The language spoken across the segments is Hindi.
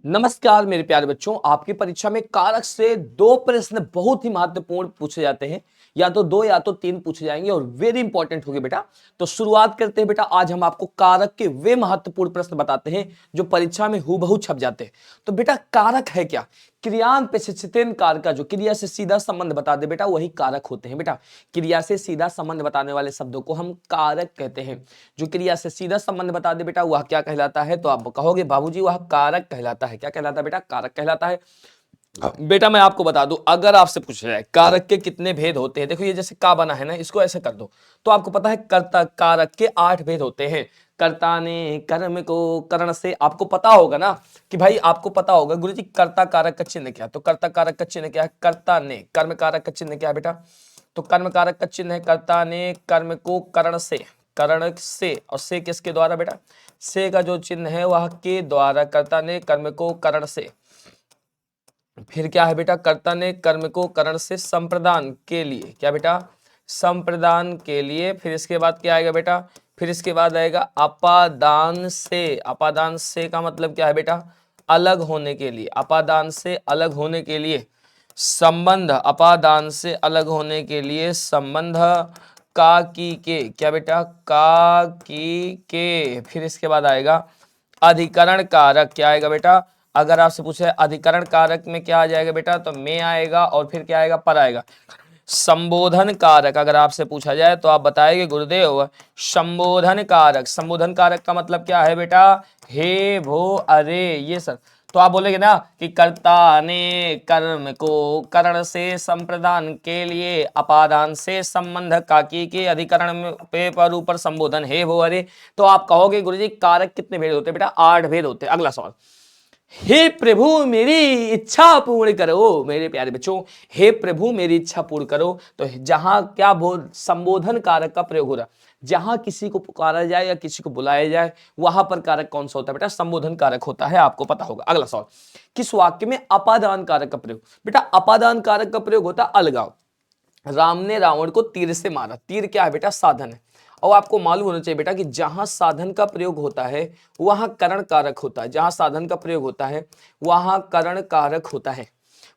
नमस्कार मेरे प्यारे बच्चों, आपकी परीक्षा में कारक से दो प्रश्न बहुत ही महत्वपूर्ण पूछे जाते हैं। या तो दो या तो तीन पूछे जाएंगे और वेरी इंपॉर्टेंट होंगे बेटा। तो शुरुआत करते हैं बेटा। आज हम आपको कारक के वे महत्वपूर्ण प्रश्न बताते हैं जो परीक्षा में हूबहू छप जाते हैं। तो बेटा कारक है क्या? क्रियान पेशचितेन कारक का जो क्रिया से सीधा संबंध बता दे बेटा वही कारक होते हैं। बेटा क्रिया से सीधा संबंध बताने वाले शब्दों को हम कारक कहते हैं। जो क्रिया से सीधा संबंध बता दे बेटा वह क्या कहलाता है? तो आप कहोगे बाबूजी वह कारक कहलाता है। क्या कहलाता है बेटा? कारक कहलाता है। बेटा मैं आपको बता दूं, अगर आपसे पूछा जाए कारक के कितने भेद होते हैं, देखो ये जैसे का बना है ना, इसको ऐसे कर दो तो आपको पता है कर्ता कारक के 8 भेद होते हैं। कर्ता ने कर्म को करण से, आपको पता होगा ना कि भाई आपको पता होगा गुरुजी कर्ता कारक का चिन्ह क्या है। तो कर्ता कारक का चिन्ह क्या है? कर्ता ने। कर्म कारक का चिन्ह क्या है बेटा? तो कर्म कारक का चिन्ह है कर्ता ने कर्म को करण से, करण से, और से किसके द्वारा बेटा? से का जो चिन्ह है वह के द्वारा। कर्ता ने कर्म को करण से। फिर क्या है बेटा? कर्ता ने कर्म को करण से संप्रदान के लिए। क्या बेटा? संप्रदान के लिए। फिर इसके बाद क्या आएगा बेटा? फिर इसके बाद आएगा अपादान से। अपादान से का मतलब क्या है बेटा? अलग होने के लिए। अपादान से अलग होने के लिए संबंध। अपादान से अलग होने के लिए संबंध का की के। क्या बेटा? का की के। फिर इसके बाद आएगा अधिकरण कारक। क्या आएगा बेटा? अगर आपसे पूछे अधिकरण कारक में क्या आ जाएगा बेटा? तो में आएगा और फिर क्या आएगा? पर आएगा। संबोधन कारक अगर आपसे पूछा जाए तो आप बताएंगे गुरुदेव संबोधन कारक। संबोधन कारक का मतलब क्या है बेटा? हे भो अरे ये सर। तो आप बोलेगे ना कि कर्ता ने कर्म को करण से संप्रदान के लिए अपादान से संबंध काकी के अधिकरण में पे पर ऊपर संबोधन हे भो अरे। तो आप कहोगे गुरुजी कारक कितने भेद होते हैं बेटा? 8 भेद होते हैं। अगला सवाल, हे प्रभु मेरी इच्छा पूर्ण करो। मेरे प्यारे बच्चों, हे प्रभु मेरी इच्छा पूर्ण करो। तो जहां क्या संबोधन कारक का प्रयोग हो रहा, जहां किसी को पुकारा जाए या किसी को बुलाया जाए वहां पर कारक कौन सा होता है बेटा? संबोधन कारक होता है, आपको पता होगा। अगला सवाल, किस वाक्य में अपादान कारक का प्रयोग? बेटा अपादान कारक का प्रयोग होता है अलगाव। राम ने रावण को तीर से मारा। तीर क्या है बेटा? साधन है। और आपको मालूम होना चाहिए बेटा कि जहां साधन का प्रयोग होता है वहां करण कारक होता है। जहां साधन का प्रयोग होता है वहां करण कारक होता है।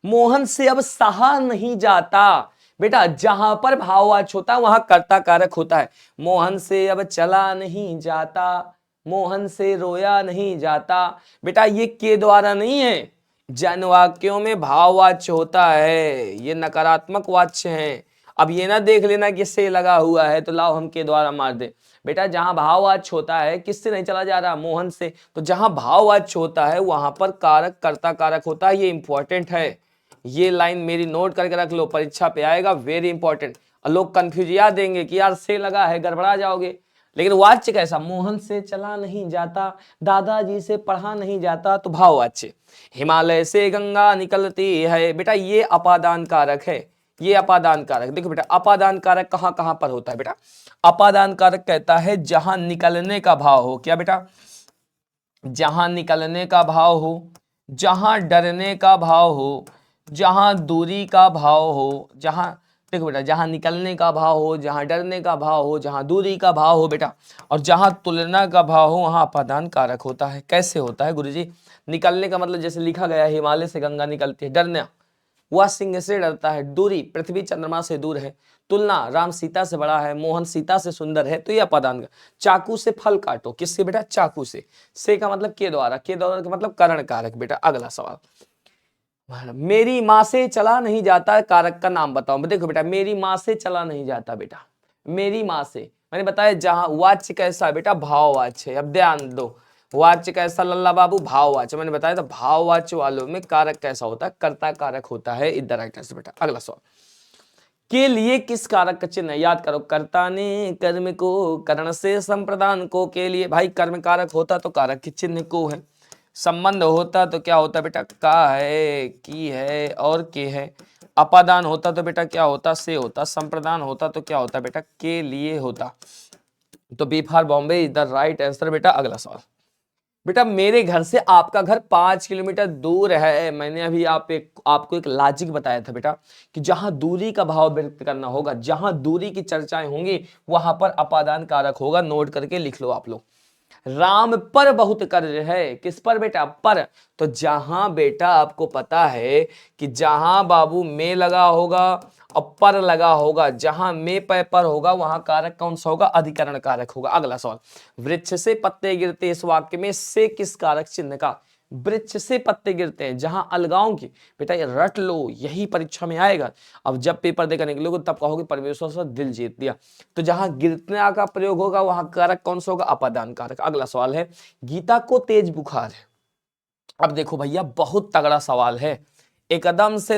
मोहन से अब सहा नहीं जाता। बेटा जहां पर भाववाचक होता है वहां कर्ता कारक होता है। मोहन से अब चला नहीं जाता, मोहन से रोया नहीं जाता। बेटा ये के द्वारा नहीं है। जन वाक्यों में भाववाच्य होता है, ये नकारात्मक वाच्य है। अब ये ना देख लेना कि से लगा हुआ है तो लाओ हम के द्वारा मार दे। बेटा जहां भाववाच्य होता है, किससे नहीं चला जा रहा? मोहन से। तो जहां भाववाच्य होता है वहां पर कारक कर्ता कारक होता है। ये इंपॉर्टेंट है, ये लाइन मेरी नोट करके रख लो, परीक्षा पे आएगा, वेरी इंपॉर्टेंट। लोग कंफ्यूजिया देंगे कि यार से लगा है, गड़बड़ा जाओगे। लेकिन वाच्य कैसा? मोहन से चला नहीं जाता, दादाजी से पढ़ा नहीं जाता, तो भाववाच्य। हिमालय से गंगा निकलती है। बेटा ये अपादान कारक है, ये अपादान कारक। देखो बेटा अपादान कारक कहां कहां पर होता है बेटा? अपादान कारक कहता है जहां निकलने का भाव हो। क्या बेटा? जहां निकलने का भाव हो, जहां डरने का भाव हो, जहां दूरी का भाव हो। जहां देखो बेटा जहां निकलने का भाव हो, जहां डरने का भाव हो, जहां दूरी का भाव हो बेटा, और जहां तुलना का भाव हो वहां अपादान कारक होता है। कैसे होता है गुरुजी? निकलने का मतलब जैसे लिखा गया है हिमालय से गंगा निकलती है। डरना, वह सिंह से डरता है। दूरी, पृथ्वी चंद्रमा से दूर है। तुलना, राम सीता से बड़ा है, मोहन सीता से सुंदर है। तो यह अपादान। चाकू से फल काटो, किससे बेटा? चाकू से का मतलब के द्वारा, के द्वारा का मतलब करण कारक। बेटा अगला सवाल, मेरी माँ से चला नहीं जाता, कारक का नाम बताओ। देखो बेटा मेरी माँ से चला नहीं जाता। बेटा मेरी माँ से मैंने बताया जहां वाच्य कैसा है बेटा? भाववाच्य। अब ध्यान दो, वाच्य कैसा लल्ला बाबू? भाववाच्य। मैंने बताया था भाववाच्य वालों में कारक कैसा होता है? कर्ता कारक होता है। इधर राइट आंसर बेटा। अगला सवाल, के लिए किस कारक का चिन्ह है? याद करो, कर्ता ने कर्म को करण से संप्रदान को के लिए। भाई कर्म कारक होता तो कारक के चिन्ह को है। संबंध होता तो क्या होता बेटा? का है, की है और के है। अपादान होता तो बेटा क्या होता? से होता। संप्रदान होता तो क्या होता बेटा? के लिए होता। तो B for Bombay is the right answer बेटा। अगला सवाल, बेटा मेरे घर से आपका घर 5 किलोमीटर दूर है। मैंने अभी आपको एक लॉजिक बताया था बेटा कि जहां दूरी का भाव व्यक्त करना होगा, जहां दूरी की चर्चाएं होंगी वहां पर अपादान कारक होगा। नोट करके लिख लो आप लोग। राम पर बहुत कर्ज है। किस पर बेटा? पर। तो जहां बेटा आपको पता है कि जहां बाबू में लगा होगा और पर लगा होगा, जहां में पर होगा वहां कारक कौन सा होगा? अधिकरण कारक होगा। अगला सवाल, वृक्ष से पत्ते गिरते, इस वाक्य में से किस कारक चिन्ह का? वृक्ष से पत्ते गिरते हैं, जहां अलगाओं की, बेटा ये रट लो, यही परीक्षा में आएगा। अब जब पेपर देकर निकलोगे तब कहोगे परमेश्वर से दिल जीत लिया। तो जहां गिरने का प्रयोग होगा वहां कारक कौन सा होगा? अपादान कारक। अगला सवाल है, गीता को तेज बुखार है। अब देखो भैया बहुत तगड़ा सवाल है, एकदम से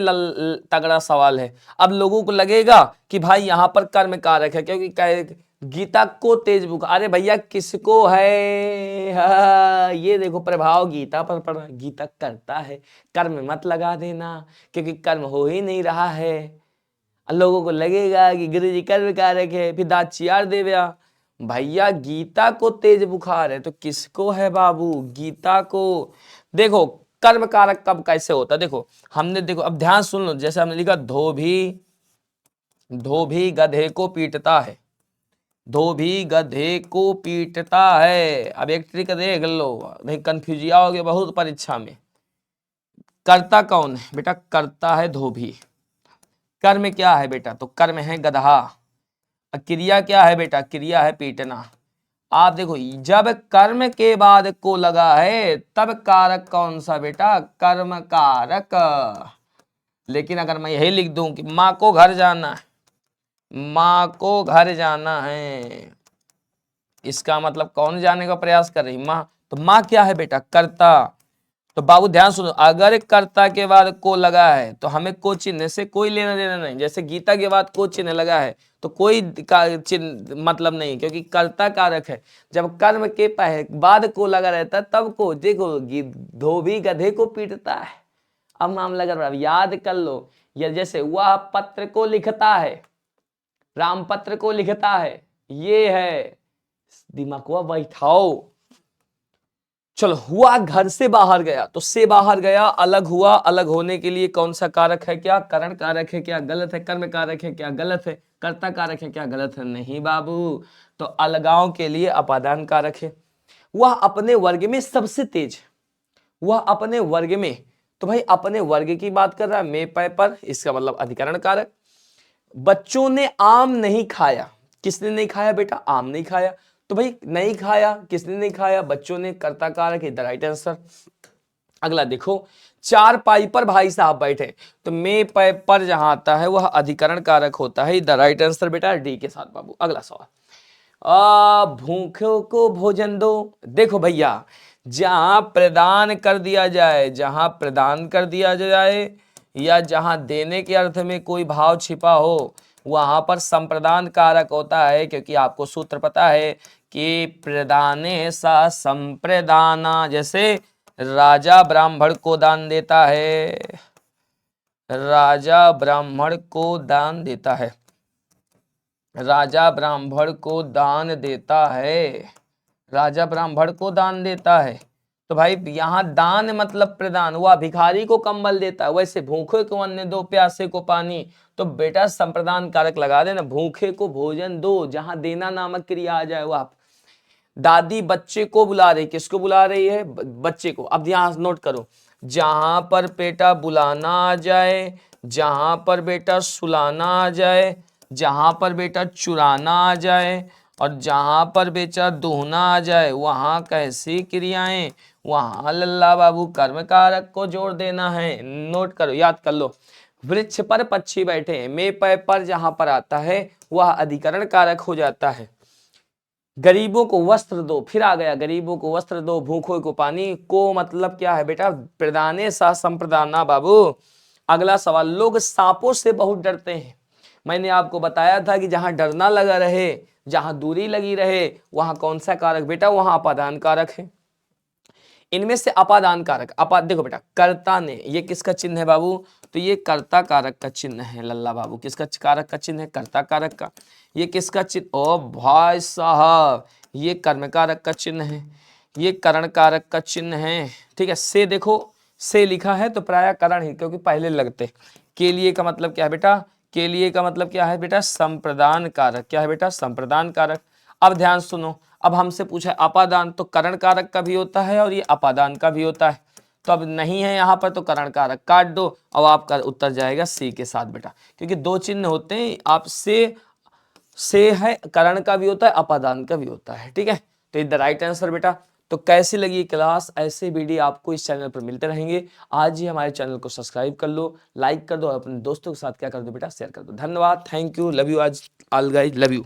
तगड़ा सवाल है। अब लोगों को लगेगा कि भाई यहां पर कर्म कारक है, क्योंकि गीता को तेज बुखार, अरे भैया किसको है? हाँ, ये देखो प्रभाव गीता पर पड़ रहा है। गीता करता है, कर्म मत लगा देना, क्योंकि कर्म हो ही नहीं रहा है। लोगों को लगेगा कि गुरु जी कर्म कारक है, फिर दांत चियार देगा। भैया गीता को तेज बुखार है तो किसको है बाबू? गीता को। देखो कर्म कारक कब कैसे होता है, देखो हमने, देखो अब ध्यान सुन लो, जैसे हमने लिखा धोबी गधे को पीटता है, धोबी गधे को पीटता है। अब एक ट्रिक देख लो, नहीं कंफ्यूज आओगे बहुत परीक्षा में। कर्ता कौन है बेटा? कर्ता है धोबी। कर्म क्या है बेटा? तो कर्म है गधा। क्रिया क्या है बेटा? क्रिया है पीटना। आप देखो जब कर्म के बाद को लगा है तब कारक कौन सा बेटा? कर्म कारक। लेकिन अगर मैं यही लिख दूं कि माँ को घर जाना है, माँ को घर जाना है, इसका मतलब कौन जाने का प्रयास कर रही? माँ। तो माँ क्या है बेटा? कर्ता। तो बाबू ध्यान सुनो, अगर कर्ता के बाद को लगा है तो हमें को चिन्ह से कोई लेना देना नहीं। जैसे गीता के बाद को चिन्ह लगा है तो कोई चिन्ह मतलब नहीं, क्योंकि कर्ता कारक है। जब कर्म के बाद को लगा रहता है तब को, देखो धोबी गधे को पीटता है। अब मामला कर रहा, याद कर लो, या जैसे वह पत्र को लिखता है, राम पत्र को लिखता है, ये है। दिमाग को बैठाओ। चलो, हुआ घर से बाहर गया, तो से बाहर गया, अलग हुआ, अलग होने के लिए कौन सा कारक है? क्या करण कारक है? क्या गलत है? कर्म कारक है? क्या गलत है? कर्ता कारक है? क्या गलत है? नहीं बाबू। तो अलगाव के लिए अपादान कारक है। वह अपने वर्ग में सबसे तेज, वह अपने वर्ग में, तो भाई अपने वर्ग की बात कर रहा है, मे पै पर, इसका मतलब अधिकरण कारक। बच्चों ने आम नहीं खाया, किसने नहीं खाया बेटा? आम नहीं खाया। तो भाई नहीं खाया, किसने नहीं खाया? बच्चों ने, कर्ता कारक है, द राइट आंसर। अगला देखो, चार पाई पर भाई साहब बैठे, तो मे पै पर जहां आता है वह अधिकरण कारक होता है, द राइट आंसर बेटा डी के साथ बाबू। अगला सवाल, भूखों को भोजन दो। देखो भैया जहां प्रदान कर दिया जाए, जहां प्रदान कर दिया जाए या जहां देने के अर्थ में कोई भाव छिपा हो वहां पर संप्रदान कारक होता है, क्योंकि आपको सूत्र पता है कि प्रदाने सा संप्रदाना। जैसे राजा ब्राह्मण को दान देता है, राजा ब्राह्मण को दान देता है, राजा ब्राह्मण को दान देता है, राजा ब्राह्मण को दान देता है। तो भाई यहाँ दान मतलब प्रदान, वह भिखारी को कंबल देता है, वैसे भूखे को अन्न दो, प्यासे को पानी। तो बेटा संप्रदान कारक लगा देना, भूखे को भोजन दो, जहां देना नामक क्रिया आ जाए वह। दादी बच्चे को बुला रही, किसको बुला रही है? बच्चे को। अब यहां नोट करो, जहां पर बेटा बुलाना आ जाए, जहां पर बेटा सुलाना आ जाए, जहां पर बेटा चुराना आ जाए और जहां पर बेटा दुहना आ जाए, वहां कैसी क्रियाएं? वहां लल्ला बाबू कर्म कारक को जोड़ देना है। नोट करो, याद कर लो। वृक्ष पर पक्षी बैठे हैं, मे पै पर जहां पर आता है वह अधिकरण कारक हो जाता है। गरीबों को वस्त्र दो, फिर आ गया गरीबों को वस्त्र दो, भूखों को पानी, को मतलब क्या है बेटा? प्रदाने सा संप्रदाना बाबू। अगला सवाल, लोग सांपों से बहुत डरते हैं। मैंने आपको बताया था कि जहां डरना लगा रहे, जहां दूरी लगी रहे, वहां कौन सा कारक बेटा? वहां अपादान कारक है। इनमें से अपादान कारक, देखो बेटा कर्ता ने, ये किसका चिन्ह है बाबू? तो ये कर्ता कारक का चिन्ह है लल्ला बाबू। किसका कारक का चिन्ह है? कर्ता कारक का। ये किसका चिन्ह? ओ भाई साहब, ये कर्म कारक का चिन्ह है, ये करण कारक का चिन्ह है। ठीक है, से देखो, से लिखा है तो प्राय करण ही, क्योंकि पहले लगते। के लिए का मतलब क्या है बेटा? के लिए का मतलब क्या है बेटा? संप्रदान कारक। क्या है बेटा? संप्रदान कारक। अब ध्यान सुनो, अब हमसे पूछा है अपादान, तो करण कारक का भी होता है और ये अपादान का भी होता है, तो अब नहीं है यहाँ पर तो करण कारक काट दो। अब आपका उत्तर जाएगा सी के साथ बेटा, क्योंकि दो चिन्ह होते हैं, आप से है, करण का भी होता है, अपादान का भी होता है, ठीक है। तो ये द राइट आंसर बेटा। तो कैसी लगी क्लास, ऐसे वीडियो आपको इस चैनल पर मिलते रहेंगे। आज ही हमारे चैनल को सब्सक्राइब कर लो, लाइक कर दो और अपने दोस्तों के साथ क्या कर दो बेटा, शेयर कर दो। धन्यवाद, थैंक यू, लव यू, आज ऑल गाइस लव यू।